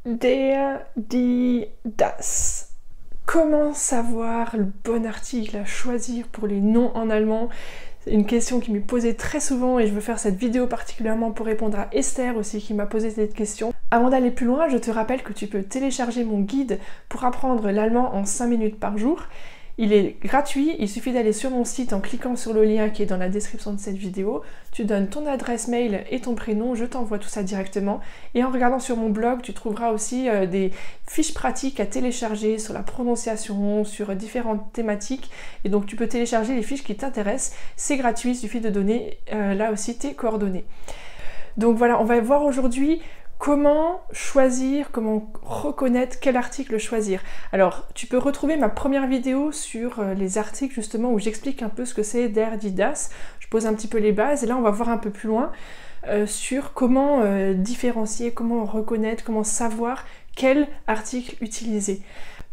Der, die, das. Comment savoir le bon article à choisir pour les noms en allemand? C'est une question qui m'est posée très souvent et je veux faire cette vidéo particulièrement pour répondre à Esther aussi qui m'a posé cette question. Avant d'aller plus loin, je te rappelle que tu peux télécharger mon guide pour apprendre l'allemand en 5 minutes par jour. Il est gratuit, il suffit d'aller sur mon site en cliquant sur le lien qui est dans la description de cette vidéo. Tu donnes ton adresse mail et ton prénom, je t'envoie tout ça directement. Et en regardant sur mon blog, tu trouveras aussi des fiches pratiques à télécharger sur la prononciation, sur différentes thématiques. Et donc tu peux télécharger les fiches qui t'intéressent. C'est gratuit, il suffit de donner là aussi tes coordonnées. Donc voilà, on va voir aujourd'hui comment choisir, comment reconnaître quel article choisir. Alors, tu peux retrouver ma première vidéo sur les articles justement où j'explique un peu ce que c'est der, die, das. Je pose un petit peu les bases et là on va voir un peu plus loin sur comment différencier, comment reconnaître, comment savoir quel article utiliser.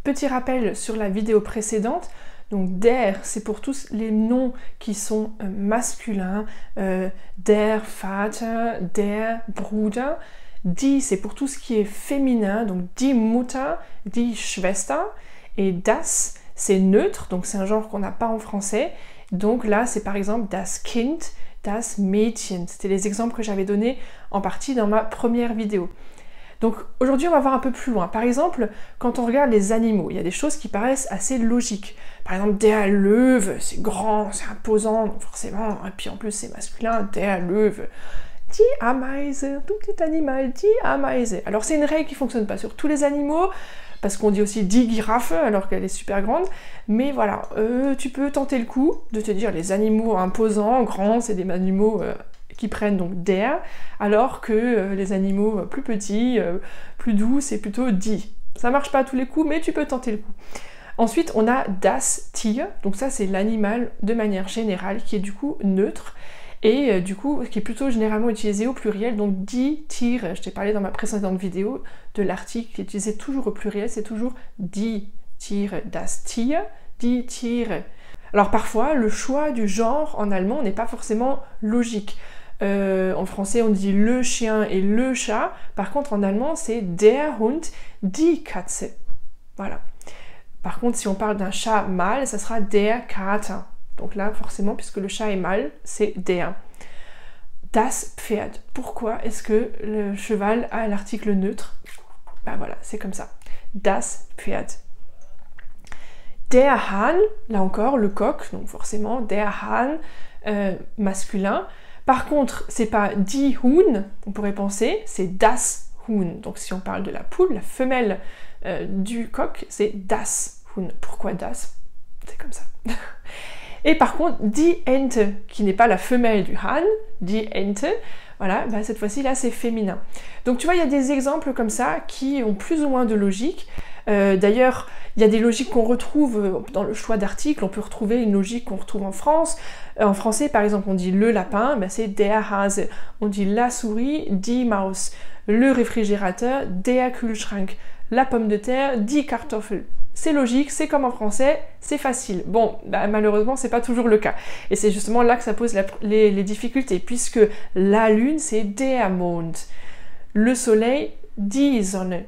Petit rappel sur la vidéo précédente. Donc der, c'est pour tous les noms qui sont masculins, der Vater, der Bruder. Die, c'est pour tout ce qui est féminin, donc die Mutter, die Schwester. Et das, c'est neutre, donc c'est un genre qu'on n'a pas en français. Donc là, c'est par exemple das Kind, das Mädchen. C'était les exemples que j'avais donnés en partie dans ma première vidéo. Donc aujourd'hui, on va voir un peu plus loin. Par exemple, quand on regarde les animaux, il y a des choses qui paraissent assez logiques. Par exemple, der Löwe, c'est grand, c'est imposant, donc forcément. Et puis en plus, c'est masculin, der Löwe. Die Ameise, tout petit animal, die Ameise. Alors c'est une règle qui ne fonctionne pas sur tous les animaux, parce qu'on dit aussi die Giraffe, alors qu'elle est super grande. Mais voilà, tu peux tenter le coup de te dire les animaux imposants, grands, c'est des animaux qui prennent donc der, alors que les animaux plus petits, plus doux, c'est plutôt die. Ça marche pas à tous les coups, mais tu peux tenter le coup. Ensuite, on a das Tier, donc ça c'est l'animal de manière générale, qui est du coup neutre, et du coup qui est plutôt généralement utilisé au pluriel, donc die Tiere. Je t'ai parlé dans ma précédente vidéo de l'article qui est utilisé toujours au pluriel, c'est toujours die Tiere, das Tier, die Tiere. Alors parfois, le choix du genre en allemand n'est pas forcément logique. En français, on dit le chien et le chat. Par contre, en allemand, c'est der Hund, die Katze. Voilà. Par contre, si on parle d'un chat mâle, ça sera der Kater. Donc là, forcément, puisque le chat est mâle, c'est der. Das Pferd. Pourquoi est-ce que le cheval a l'article neutre? Ben voilà, c'est comme ça. Das Pferd. Der Hahn, là encore, le coq, donc forcément, der Hahn, masculin. Par contre, c'est pas die Huhn, on pourrait penser, c'est das Huhn. Donc si on parle de la poule, la femelle du coq, c'est das Huhn. Pourquoi das? C'est comme ça. Et par contre, die Ente, qui n'est pas la femelle du Hahn, die Ente, voilà, bah cette fois-ci, là, c'est féminin. Donc tu vois, il y a des exemples comme ça qui ont plus ou moins de logique. D'ailleurs, il y a des logiques qu'on retrouve dans le choix d'articles. On peut retrouver une logique qu'on retrouve en France. En français, par exemple, on dit le lapin, bah c'est der Hase. On dit la souris, die Maus. Le réfrigérateur, der Kühlschrank. La pomme de terre, die Kartoffel. C'est logique, c'est comme en français, c'est facile. Bon, bah, malheureusement, c'est pas toujours le cas. Et c'est justement là que ça pose les difficultés, puisque la lune, c'est der Mond. Le soleil, die Sonne.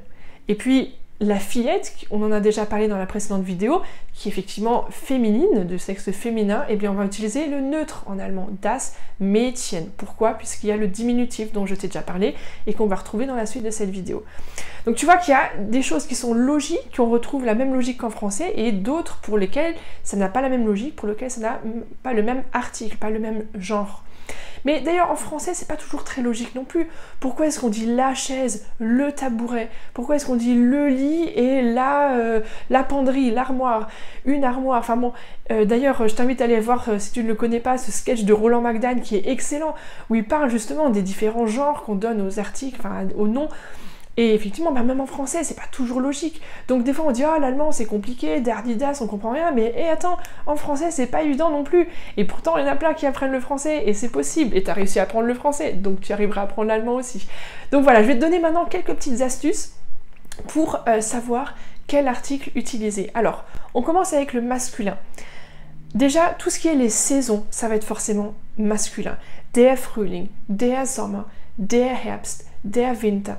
Et puis, la fillette, on en a déjà parlé dans la précédente vidéo, qui est effectivement féminine, de sexe féminin, et bien on va utiliser le neutre en allemand, das Mädchen. Pourquoi? Puisqu'il y a le diminutif dont je t'ai déjà parlé et qu'on va retrouver dans la suite de cette vidéo. Donc tu vois qu'il y a des choses qui sont logiques, qu'on retrouve la même logique qu'en français, et d'autres pour lesquelles ça n'a pas la même logique, pour lesquelles ça n'a pas le même article, pas le même genre. Mais d'ailleurs en français c'est pas toujours très logique non plus. Pourquoi est-ce qu'on dit la chaise, le tabouret? Pourquoi est-ce qu'on dit le lit et la penderie, l'armoire, une armoire? Enfin bon, d'ailleurs je t'invite à aller voir si tu ne le connais pas, ce sketch de Roland McDan qui est excellent, où il parle justement des différents genres qu'on donne aux articles, enfin aux noms. Et effectivement, bah, même en français, c'est pas toujours logique. Donc des fois on dit oh l'allemand c'est compliqué, der die das, on comprend rien, mais attends, en français c'est pas évident non plus. Et pourtant il y en a plein qui apprennent le français et c'est possible. Et t'as réussi à apprendre le français, donc tu arriveras à apprendre l'allemand aussi. Donc voilà, je vais te donner maintenant quelques petites astuces pour savoir quel article utiliser. Alors, on commence avec le masculin. Déjà, tout ce qui est les saisons, ça va être forcément masculin. Der Frühling, der Sommer, der Herbst, der Winter.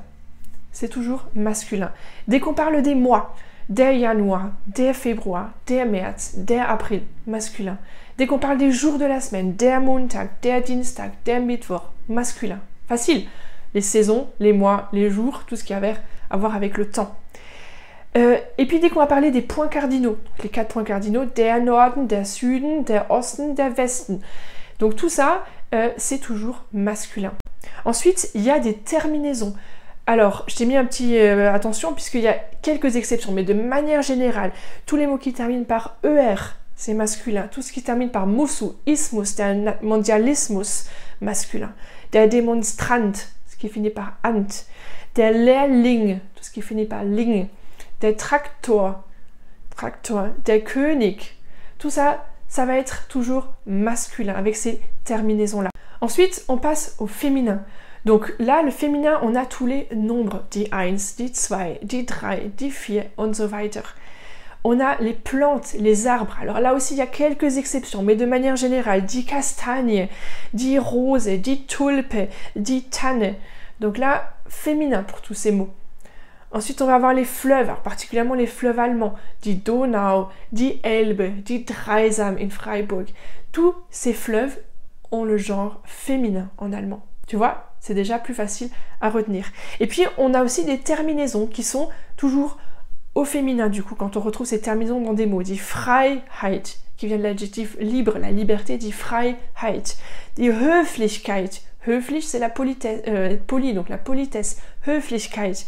c'est toujours masculin. Dès qu'on parle des mois, der Januar, der Februar, der März, der April, masculin. Dès qu'on parle des jours de la semaine, der Montag, der Dienstag, der Mittwoch, masculin. Facile. Les saisons, les mois, les jours, tout ce qui a à voir avec le temps. Et puis dès qu'on va parler des points cardinaux, les 4 points cardinaux, der Norden, der Süden, der Osten, der Westen. Donc tout ça, c'est toujours masculin. Ensuite, il y a des terminaisons. Alors, je t'ai mis un petit attention puisqu'il y a quelques exceptions, mais de manière générale, tous les mots qui terminent par ER, c'est masculin. Tout ce qui termine par Musu, Ismus, der Mondialismus, masculin. Der Demonstrant, ce qui finit par Ant. Der Lehrling, tout ce qui finit par Ling. Der Traktor, der König. Tout ça, ça va être toujours masculin avec ces terminaisons-là. Ensuite, on passe au féminin. Donc là, le féminin, on a tous les nombres. Die 1, die 2, die 3, die 4 und so weiter. On a les plantes, les arbres. Alors là aussi, il y a quelques exceptions, mais de manière générale, die Kastagne, die Rose, die Tulpe, die Tanne. Donc là, féminin pour tous ces mots. Ensuite, on va avoir les fleuves, alors particulièrement les fleuves allemands, die Donau, die Elbe, die Dreisam in Freiburg. Tous ces fleuves ont le genre féminin en allemand. Tu vois, c'est déjà plus facile à retenir. Et puis, on a aussi des terminaisons qui sont toujours au féminin, du coup, quand on retrouve ces terminaisons dans des mots. Die Freiheit, qui vient de l'adjectif libre, la liberté, die Freiheit. Die Höflichkeit, höflich, c'est la politesse, poli, donc la politesse, Höflichkeit.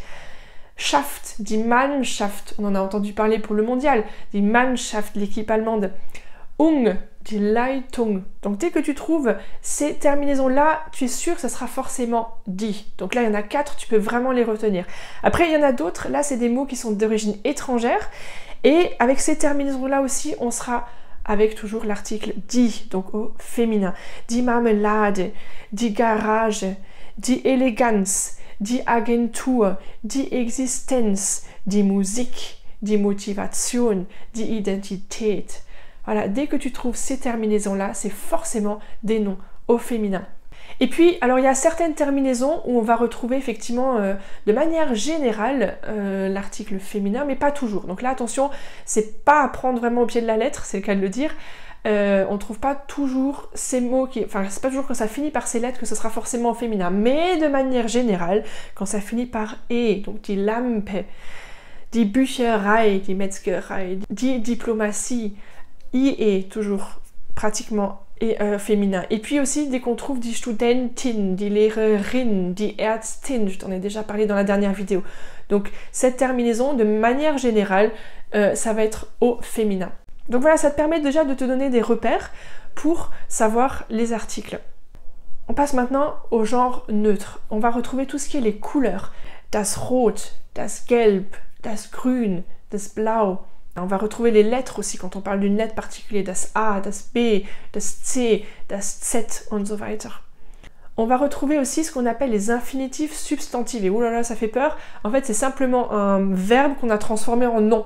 Schaft, die Mannschaft, on en a entendu parler pour le mondial, die Mannschaft, l'équipe allemande. Die Leitung. Donc dès que tu trouves ces terminaisons-là, tu es sûr que ça sera forcément die. Donc là, il y en a 4, tu peux vraiment les retenir. Après, il y en a d'autres, là, c'est des mots qui sont d'origine étrangère. Et avec ces terminaisons-là aussi, on sera avec toujours l'article die, donc au féminin. Die Marmelade, die Garage, die Eleganz, die Agentur, die Existenz, die Musik, die Motivation, die Identität. Voilà, dès que tu trouves ces terminaisons-là, c'est forcément des noms au féminin. Et puis, alors il y a certaines terminaisons où on va retrouver effectivement de manière générale l'article féminin, mais pas toujours. Donc là, attention, c'est pas à prendre vraiment au pied de la lettre, c'est le cas de le dire. On ne trouve pas toujours ces mots qui... Enfin, c'est pas toujours quand ça finit par ces lettres que ce sera forcément au féminin. Mais de manière générale, quand ça finit par « e », donc die Lampe, die Bücherei, die Metzgerei, die Diplomatie, IE, toujours pratiquement féminin. Et puis aussi, dès qu'on trouve die Studentin, die Lehrerin, die Ärztin, je t'en ai déjà parlé dans la dernière vidéo. Donc, cette terminaison, de manière générale, ça va être au féminin. Donc voilà, ça te permet déjà de te donner des repères pour savoir les articles. On passe maintenant au genre neutre. On va retrouver tout ce qui est les couleurs. Das Rot, das Gelb, das Grün, das Blau. On va retrouver les lettres aussi quand on parle d'une lettre particulière, das A, das B, das C, das Z und so weiter. On va retrouver aussi ce qu'on appelle les infinitifs substantivés. Ouh là là, ça fait peur. En fait, c'est simplement un verbe qu'on a transformé en nom.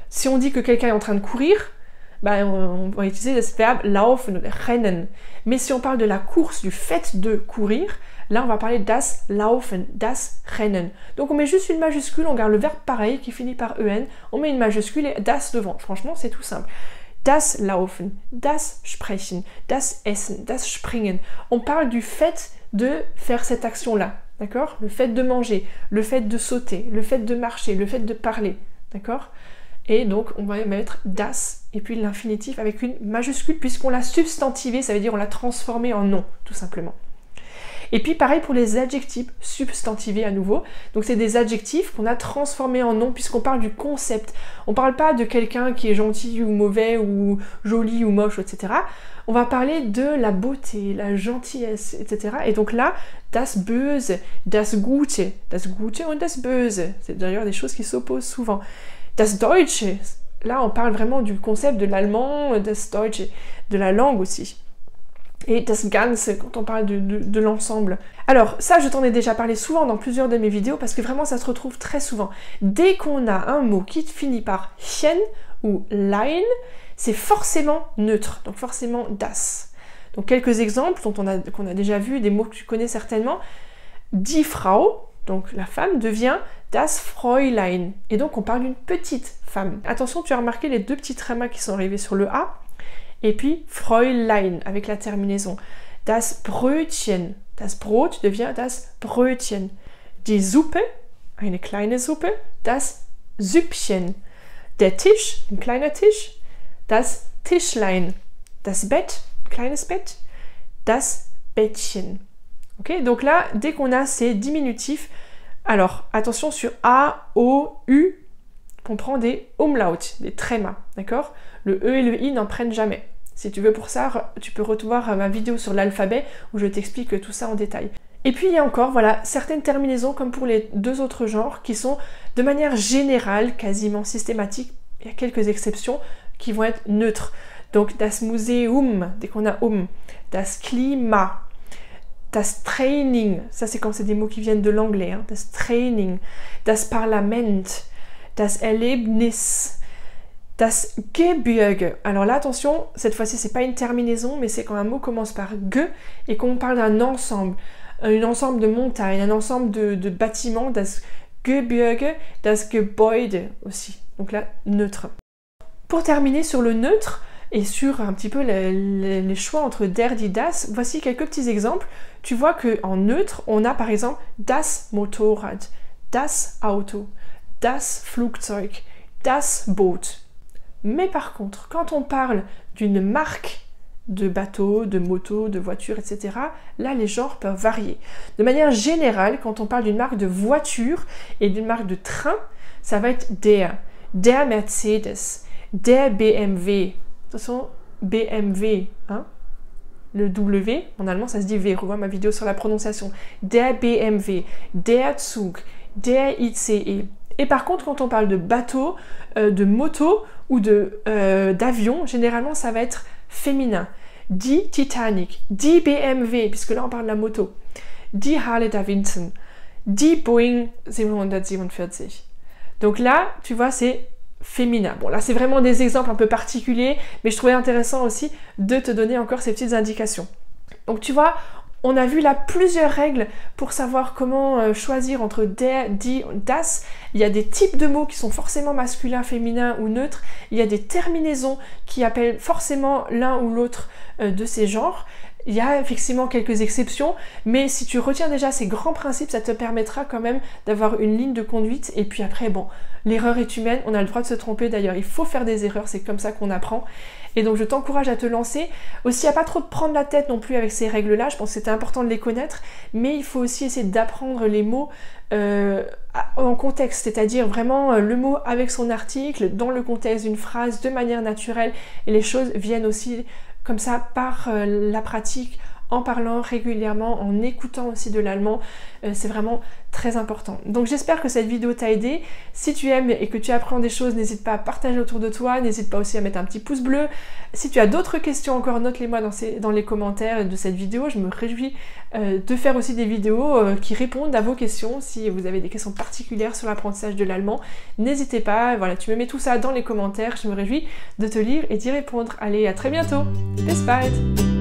Si on dit que quelqu'un est en train de courir, ben, on va utiliser le verbe laufen, rennen. Mais si on parle de la course, du fait de courir, là on va parler das Laufen, das Rennen. Donc on met juste une majuscule, on garde le verbe pareil qui finit par en, on met une majuscule et das devant. Franchement, c'est tout simple. Das Laufen, das Sprechen, das Essen, das Springen. On parle du fait de faire cette action-là, d'accord? Le fait de manger, le fait de sauter, le fait de marcher, le fait de parler, d'accord? Et donc, on va mettre das, et puis l'infinitif avec une majuscule, puisqu'on l'a substantivé, ça veut dire on l'a transformé en nom, tout simplement. Et puis, pareil pour les adjectifs substantivés à nouveau. Donc, c'est des adjectifs qu'on a transformés en nom, puisqu'on parle du concept. On ne parle pas de quelqu'un qui est gentil ou mauvais, ou joli ou moche, etc. On va parler de la beauté, la gentillesse, etc. Et donc là, das Böse, das Gute und das Böse. C'est d'ailleurs des choses qui s'opposent souvent. Das Deutsche, là on parle vraiment du concept de l'allemand, das Deutsche, de la langue aussi. Et das Ganze, quand on parle de l'ensemble. Alors ça, je t'en ai déjà parlé souvent dans plusieurs de mes vidéos, parce que vraiment ça se retrouve très souvent. Dès qu'on a un mot qui finit par chen ou lein, c'est forcément neutre, donc forcément das. Donc quelques exemples qu'on a déjà vu, des mots que tu connais certainement. Die Frau, donc la femme, devient Das Fräulein. Et donc on parle d'une petite femme. Attention, tu as remarqué les deux petits trémas qui sont arrivés sur le A. Et puis Fräulein avec la terminaison. Das Brötchen. Das Brot devient das Brötchen. Die Suppe, eine kleine Suppe. Das Süppchen. Der Tisch, ein kleiner Tisch. Das Tischlein. Das Bett, kleines Bett. Das Bettchen. Ok, donc là, dès qu'on a ces diminutifs, alors attention sur A, O, U, on prend des umlaut, des trémas, d'accord? Le E et le I n'en prennent jamais. Si tu veux pour ça, tu peux revoir ma vidéo sur l'alphabet où je t'explique tout ça en détail. Et puis il y a encore, voilà, certaines terminaisons comme pour les deux autres genres qui sont de manière générale, quasiment systématique, il y a quelques exceptions qui vont être neutres. Donc das Museum, dès qu'on a das Klima, das Training, ça c'est quand c'est des mots qui viennent de l'anglais, hein, das Training, das Parlament, das Erlebnis, das Gebirge. Alors là, attention, cette fois-ci, c'est pas une terminaison, mais c'est quand un mot commence par ge et qu'on parle d'un ensemble, un ensemble de montagnes, un ensemble de bâtiments, das Gebirge, das Gebäude aussi. Donc là, neutre. Pour terminer sur le neutre, et sur un petit peu les choix entre der, die, das, voici quelques petits exemples. Tu vois qu'en neutre, on a par exemple das Motorrad, das Auto, das Flugzeug, das Boot. Mais par contre, quand on parle d'une marque de bateau, de moto, de voiture, etc., là les genres peuvent varier. De manière générale, quand on parle d'une marque de voiture et d'une marque de train, ça va être der Mercedes, der BMW. Attention, BMW, hein? Le W, en allemand ça se dit V, revois ma vidéo sur la prononciation. Der BMW, der Zug, der ICE. Et par contre, quand on parle de bateau, de moto ou d'avion, généralement ça va être féminin. Die Titanic, die BMW, puisque là on parle de la moto, die Harley Davidson, die Boeing 747. Donc là, tu vois, c'est féminin. Bon, là, c'est vraiment des exemples un peu particuliers, mais je trouvais intéressant aussi de te donner encore ces petites indications. Donc, tu vois, on a vu là plusieurs règles pour savoir comment choisir entre der, die und das. Il y a des types de mots qui sont forcément masculins, féminins ou neutres. Il y a des terminaisons qui appellent forcément l'un ou l'autre de ces genres. Il y a effectivement quelques exceptions, mais si tu retiens déjà ces grands principes, ça te permettra quand même d'avoir une ligne de conduite. Et puis après, bon, l'erreur est humaine, on a le droit de se tromper d'ailleurs, il faut faire des erreurs, c'est comme ça qu'on apprend. Et donc je t'encourage à te lancer. Aussi, à pas trop te prendre la tête non plus avec ces règles-là, je pense que c'était important de les connaître, mais il faut aussi essayer d'apprendre les mots en contexte, c'est-à-dire vraiment le mot avec son article, dans le contexte d'une phrase, de manière naturelle, et les choses viennent aussi comme ça par la pratique, en parlant régulièrement, en écoutant aussi de l'allemand, c'est vraiment très important. Donc j'espère que cette vidéo t'a aidé. Si tu aimes et que tu apprends des choses, n'hésite pas à partager autour de toi, n'hésite pas aussi à mettre un petit pouce bleu. Si tu as d'autres questions encore, note-les-moi dans les commentaires de cette vidéo. Je me réjouis de faire aussi des vidéos qui répondent à vos questions. Si vous avez des questions particulières sur l'apprentissage de l'allemand, n'hésitez pas, voilà, tu me mets tout ça dans les commentaires, je me réjouis de te lire et d'y répondre. Allez, à très bientôt. Bis bald!